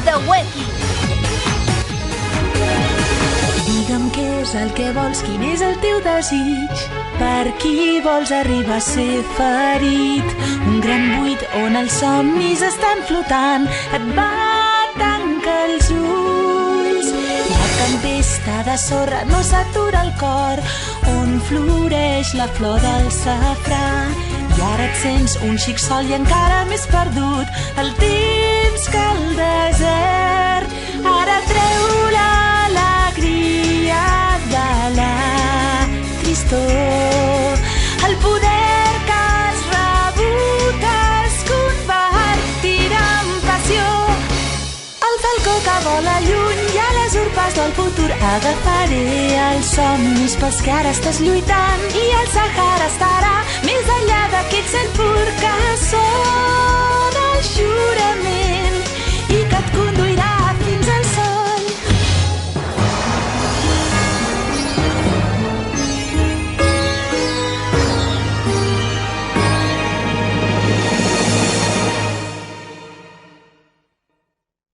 de Weki. Digue'm què és el que vols, quin és el teu desig. Per qui vols arribar a ser ferit? Un gran buit on els somnis estan flotant. Et va tancar els ulls. La tempesta de sorra no s'atura al cor, on floreix la flor del safrà. I ara et sents un xic sol i encara més perdut. El temps que el desert ara treu l'alegria de la tristor. El poder que has rebut es convertirà en passió. El falcó que vola lluny i a les urpes del futur agafaré els somnis pels que ara estàs lluitant, i el Sàhara estarà més enllà d'aquest cel pur que són el jurament